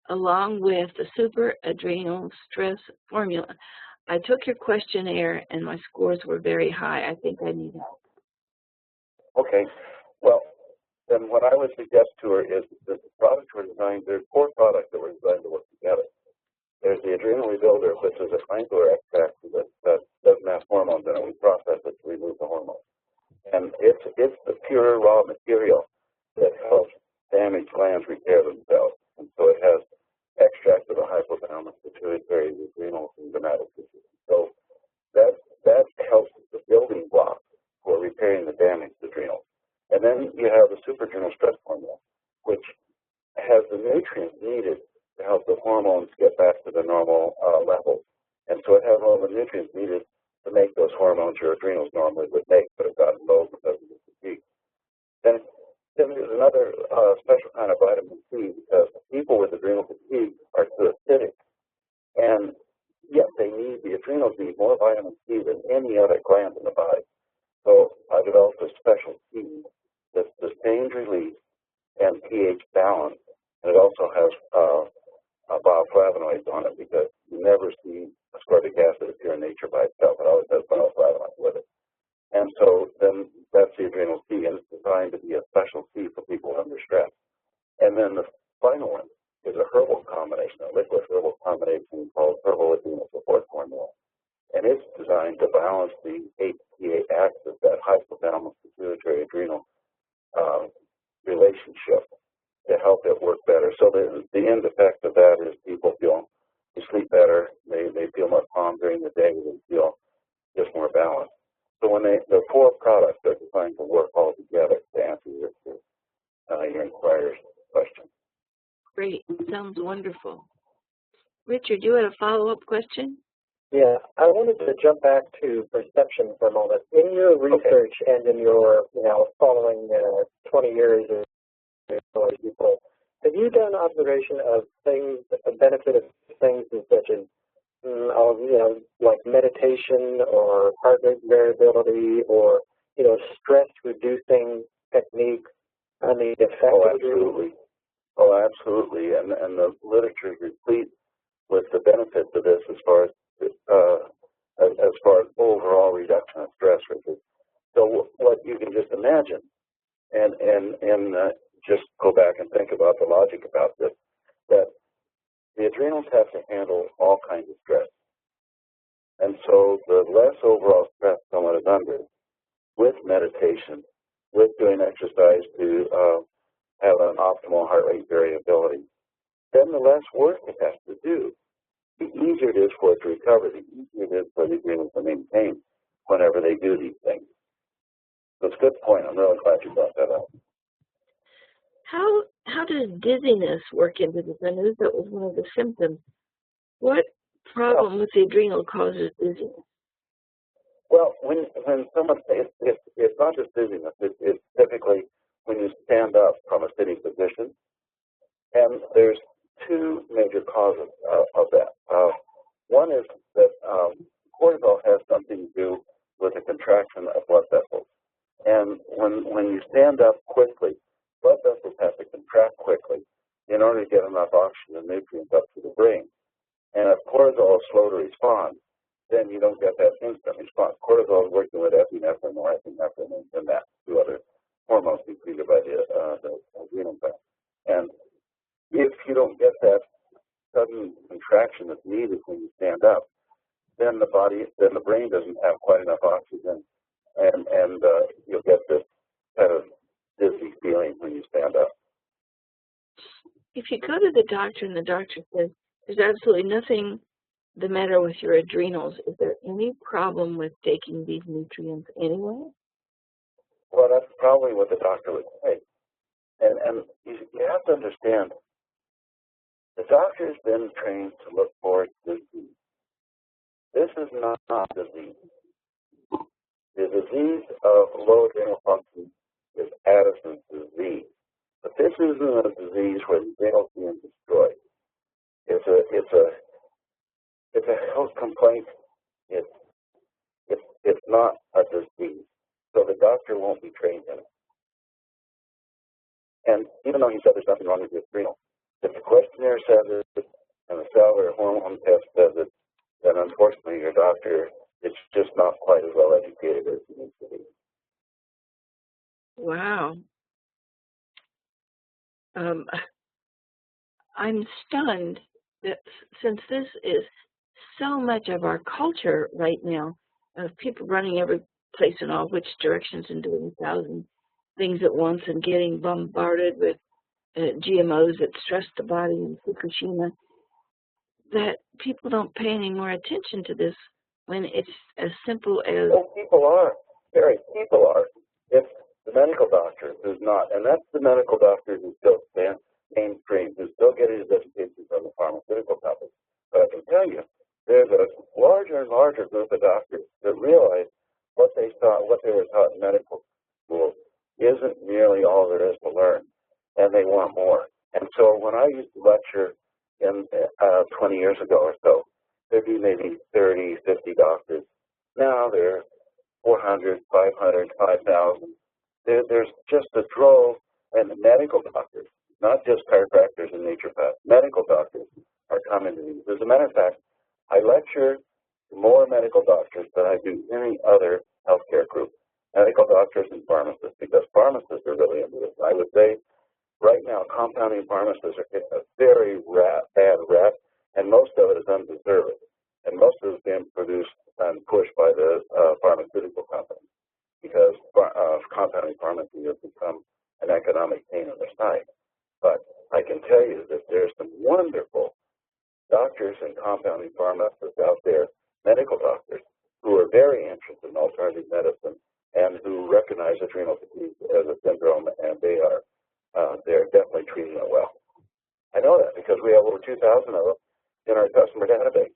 along with the Super Adrenal Stress Formula? I took your questionnaire and my scores were very high. I think I need help. Okay. Well, then what I would suggest to her is that the products were designed, there's 4 products that were designed to work together. There's the Adrenal Rebuilder, which is a glandular extract that doesn't have hormones in it. We process it to remove the hormones. And it's the pure raw material that helps damaged glands repair themselves. And so it has extract of the hypothalamus, pituitary, adrenals, and gonadal tissues. So that helps the building blocks for repairing the damaged adrenals. And then you have the Super Adrenal Stress Formula, which has the nutrients needed to help the hormones get back to the normal level. And so it has all the nutrients needed to make those hormones your adrenals normally would make, but have gotten low because of the fatigue. Then there's another special kind of vitamin C, because people with adrenal fatigue are too acidic. And yet the adrenals need more vitamin C than any other gland in the body. So I developed a special tea that sustains release and pH balance. And it also has bioflavonoids on it, because you never see ascorbic acid appear in nature by itself. It always has bioflavonoids with it. And so then that's the adrenal tea, and it's designed to be a special tea for people under stress. And then the final one is a herbal combination, a liquid herbal combination called Herbal Adrenal Support Formula. And it's designed to balance the HPA axis, that hypothalamus pituitary adrenal relationship, to help it work better. So the end effect of that is people sleep better, they feel more calm during the day, they feel just more balanced. So when the 4 products are designed to work all together to answer your inquirer's question. Great. Sounds wonderful. Richard, you had a follow-up question? Yeah, I wanted to jump back to perception for a moment. In your research and in your, following 20 years or people, have you done observation of things, the benefit of things such as, like meditation or heart rate variability or, stress-reducing techniques on the effect of absolutely. Oh, absolutely. And the literature is replete with the benefits of this as far as as far as overall reduction of stress, Richard. So what you can just imagine, and just go back and think about the logic about this, that the adrenals have to handle all kinds of stress. And so the less overall stress someone is under, with meditation, with doing exercise to have an optimal heart rate variability, then the less work it has to do. The easier it is for it to recover, the easier it is for the adrenals to maintain whenever they do these things. So it's a good point. I'm really glad you brought that up. How does dizziness work into this? I know that was one of the symptoms. What problem with the adrenal causes dizziness? Well, when someone, it's not just dizziness. It's typically when you stand up from a sitting position, and there's two major causes of that. One is that cortisol has something to do with the contraction of blood vessels, and when you stand up quickly, blood vessels have to contract quickly in order to get enough oxygen and nutrients up to the brain. And if cortisol is slow to respond, then you don't get that instant response. Cortisol is working with epinephrine or epinephrine and that, two other hormones secreted by the adrenal gland. And if you don't get that sudden contraction that's needed when you stand up, then the brain doesn't have quite enough oxygen, and you'll get this kind of dizzy feeling when you stand up. If you go to the doctor and the doctor says there's absolutely nothing the matter with your adrenals, is there any problem with taking these nutrients anyway? Well, that's probably what the doctor would say. And you have to understand, the doctor's been trained to look for disease. This is not disease. The disease of low adrenal function is Addison's disease. But this isn't a disease where the adrenals being destroyed. It's a health complaint. It's not a disease. So the doctor won't be trained in it. And even though he said there's nothing wrong with your adrenal, if the questionnaire says it and the salivary hormone test says it, then unfortunately your doctor is just not quite as well educated as he needs to be. Wow. I'm stunned that since this is so much of our culture right now, of people running every place in all which directions and doing 1,000 things at once and getting bombarded with GMOs that stress the body in Fukushima, that people don't pay any more attention to this when it's as simple as... Well, people are. Very, people are. It's the medical doctor who's not, and that's the medical doctor who's still mainstream, who's still getting his education from the pharmaceutical companies. But I can tell you, there's a larger and larger group of doctors that realize what they were taught in medical school isn't nearly all there is to learn, and they want more. And so when I used to lecture in 20 years ago or so, there'd be maybe 30, 50 doctors. Now there are 400, 500, 5,000. There's just a drove, and the medical doctors, not just chiropractors and naturopaths, medical doctors are coming to these. As a matter of fact, I lecture more medical doctors than I do any other healthcare group. Medical doctors and pharmacists, because pharmacists are really into this. I would say right now compounding pharmacists are getting a very bad rap, and most of it is undeserved. And most of it is being produced and pushed by the pharmaceutical companies, because compounding pharmacy has become an economic pain in their side. But I can tell you that there's some wonderful doctors and compounding pharmacists out there, medical doctors, who are very interested in alternative medicine and who recognize adrenal fatigue as a syndrome, and they're definitely treating it well. I know that because we have over 2,000 of them in our customer database.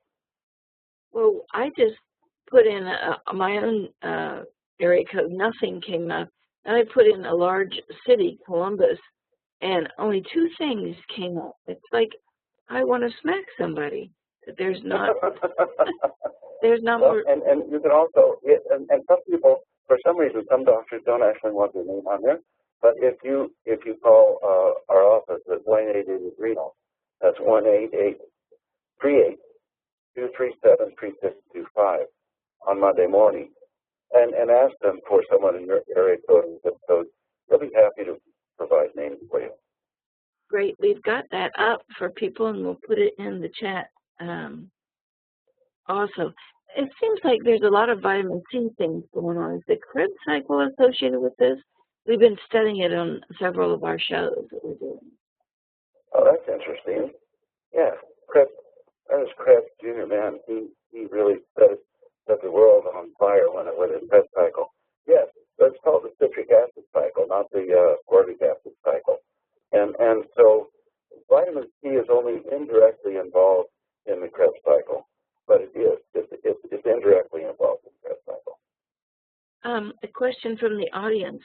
Well, I just put in my own area code. Nothing came up. And I put in a large city, Columbus, and only 2 things came up. It's like I want to smack somebody. There's not. There's not well, more. And you can also, and some people, for some reason, some doctors don't actually want their name on there. But if you call our office at 1-888-ADRENAL, that's 1-888-237-3625. on Monday morning and ask them for someone in your area code and zip code. They'll be happy to provide names for you. Great. We've got that up for people, and we'll put it in the chat also. It seems like there's a lot of vitamin C things going on. Is the Krebs cycle associated with this? We've been studying it on several of our shows that we're doing. Oh, that's interesting. Yeah, Ernest Krebs, Jr., man, he really set the world on fire with his Krebs cycle. Yes, but it's called the citric acid cycle, not the ascorbic acid cycle. And so vitamin C is only indirectly involved in the Krebs cycle, but it's indirectly involved in the Krebs cycle. A question from the audience.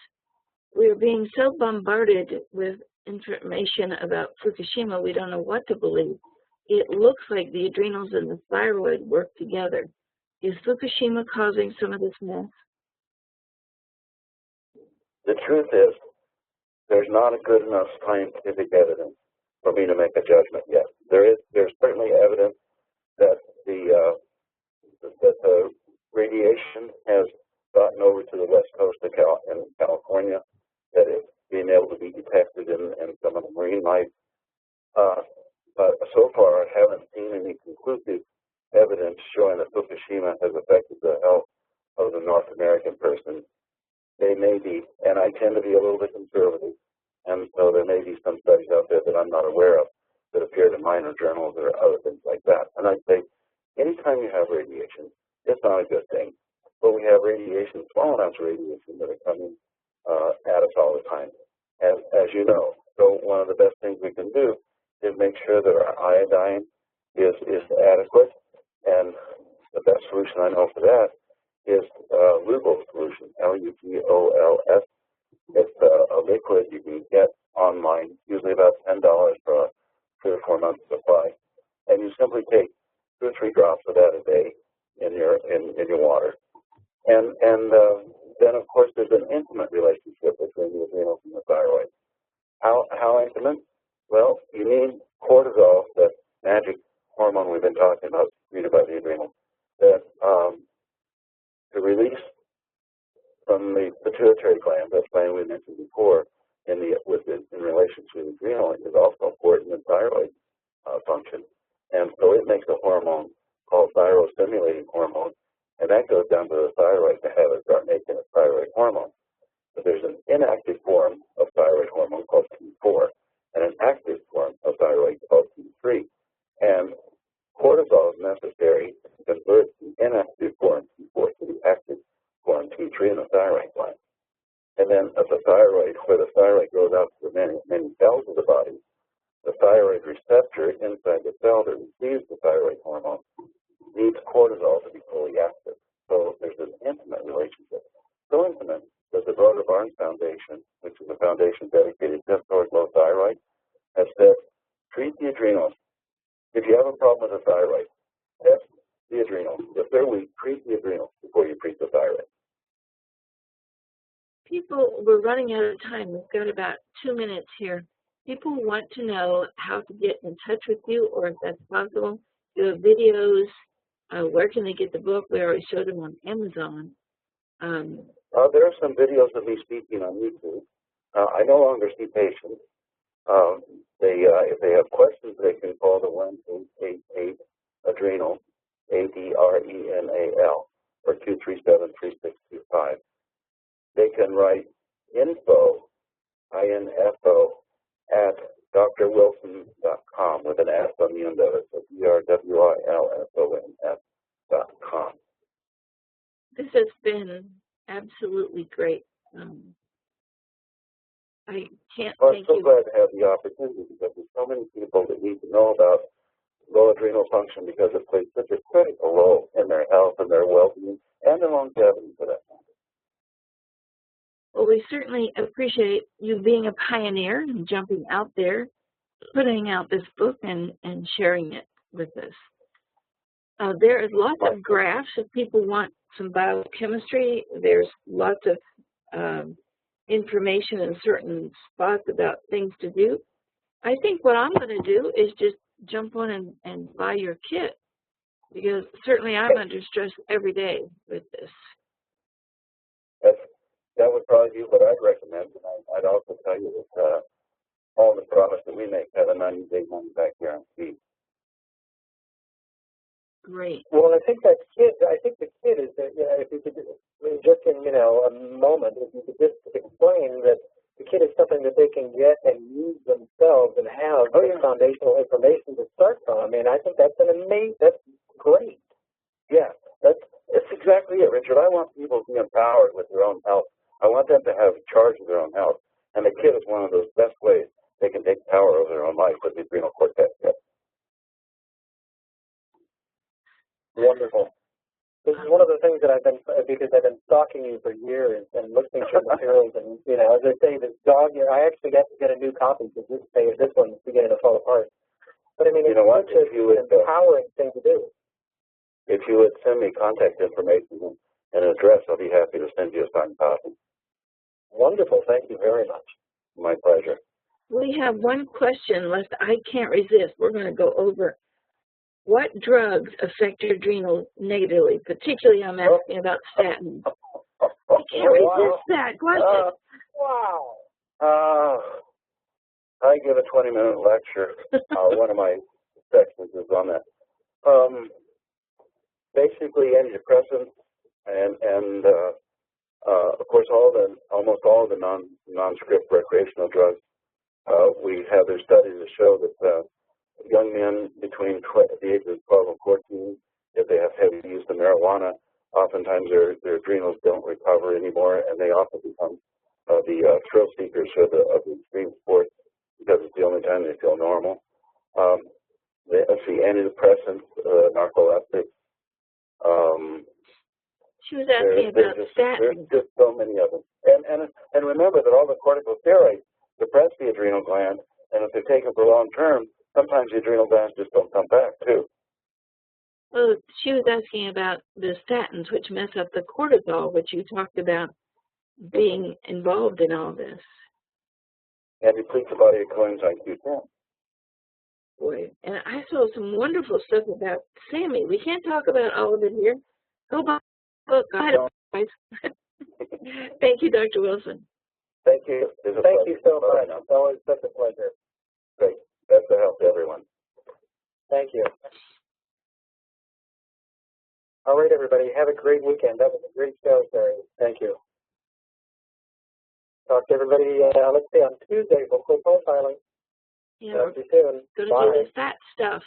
We're being so bombarded with information about Fukushima, we don't know what to believe. It looks like the adrenals and the thyroid work together. Is Fukushima causing some of this mess? The truth is, there's not a good enough scientific evidence for me to make a judgment yet. There's certainly evidence that the radiation has gotten over to the west coast of California, that it's being able to be detected in some of the marine life. But so far, I haven't seen any conclusive evidence showing that Fukushima has affected the health of the North American person. They may be, and I tend to be a little bit conservative, and so there may be some studies out there that I'm not aware of that appeared in minor journals or other things like that. And I'd say, anytime you have radiation, it's not a good thing. But we have radiation, small amounts of radiation that are coming at us all the time, as you know. So one of the best things we can do is make sure that our iodine is adequate, and the best solution I know for that is Lugol solution, L-U-G-O-L-S. It's a liquid you can get online, usually about $10 for a 3 or 4 month supply, and you simply take 2 or 3 drops of that a day in your water, and then of course there's an intimate relationship between the adrenals and the thyroid. How intimate? Well, you need cortisol, that magic hormone we've been talking about, secreted by the adrenal, that to release from the pituitary gland, that gland we mentioned before, in relation to the adrenal, is also important in thyroid function. And so it makes a hormone called thyroid-stimulating hormone, and that goes down to the thyroid to have it start making a thyroid hormone. But there's an inactive form of thyroid hormone called T4, and an active form of thyroid called T3. And cortisol is necessary to convert the inactive form T4 to the active form T3 in the thyroid gland. And then at the thyroid, where the thyroid goes out to the many cells of the body, the thyroid receptor inside the cell that receives the thyroid hormone needs cortisol to be fully active. So there's an intimate relationship. So intimate that the Broder Barnes Foundation, which is a foundation dedicated just towards low thyroid, has said, treat the adrenals. If you have a problem with the thyroid, test the adrenals. If they're weak, treat the adrenals before you treat the thyroid. People, we're running out of time. We've got about 2 minutes here. People want to know how to get in touch with you, or if that's possible. Do you have videos? Where can they get the book? We already showed them on Amazon. There are some videos of me speaking on YouTube. I no longer see patients. If they have questions, they can call the 1-888-ADRENAL, ADRENAL, or 237-3625. They can write info, I-N-F-O, at drwilson.com with an S on the end of it, so drwilson.com. This has been absolutely great. I can't I'm thank so you. glad to have the opportunity, because there's so many people that need to know about low adrenal function, because it plays such a critical role in their health and their well-being and their longevity for that matter. Well, we certainly appreciate you being a pioneer and jumping out there, putting out this book and sharing it with us. There is lots of graphs if people want some biochemistry. There's lots of information in certain spots about things to do. I think what I'm going to do is just jump on and buy your kit Because certainly I'm under stress every day with this. That would probably be what I'd recommend. And I'd also tell you that all the products that we make have a 90-day money-back guarantee. Great. Well, I think the kid is that, if you could, just in, a moment, if you could just explain that the kit is something that they can get and use themselves and have foundational information to start from. I mean, I think that's that's great. Yeah, that's exactly it, Richard. I want people to be empowered with their own health. I want them to have charge of their own health. And the kit is one of those best ways they can take power over their own life with the adrenal cortex kit. Wonderful. This is one of the things that because I've been stalking you for years and listening to materials, and as I say, this dog here, I actually got to get a new copy because this one's beginning to fall apart. But I mean, it's such an empowering thing to do. If you would send me contact information and an address, I'll be happy to send you a signed copy. Wonderful. Thank you very much. My pleasure. We have one question left. I can't resist. We're going to go over. What drugs affect your adrenals negatively? Particularly, I'm asking about statins. I can't resist that question. Wow. I give a 20-minute lecture. One of my sections is on that. Basically, antidepressants and of course, almost all of the non-script recreational drugs. We have their studies that show that young men between the ages of 12 and 14, if they have heavy use of marijuana, oftentimes their adrenals don't recover anymore, and they often become the thrill seekers of the extreme sports because it's the only time they feel normal. Let's see, antidepressants, narcoleptics. She was asking about statins. There's just so many of them. And remember that all the corticosteroids suppress the adrenal gland, and if they're taken for long term, sometimes the adrenal glands just don't come back, too. Well, she was asking about the statins, which mess up the cortisol, which you talked about being involved in all this. And deplete the body of coenzyme Q10. Boy, and I saw some wonderful stuff about Sammy. We can't talk about all of it here. Go buy the book. Thank you, Dr. Wilson. Thank you. Thank you so much. It's always such a pleasure. Great. Best of health to everyone. Thank you. All right, everybody. Have a great weekend. That was a great show, Terry. Thank you. Talk to everybody, let's see, on Tuesday, before profiling. Yeah, see you soon. Going to do the fat stuff.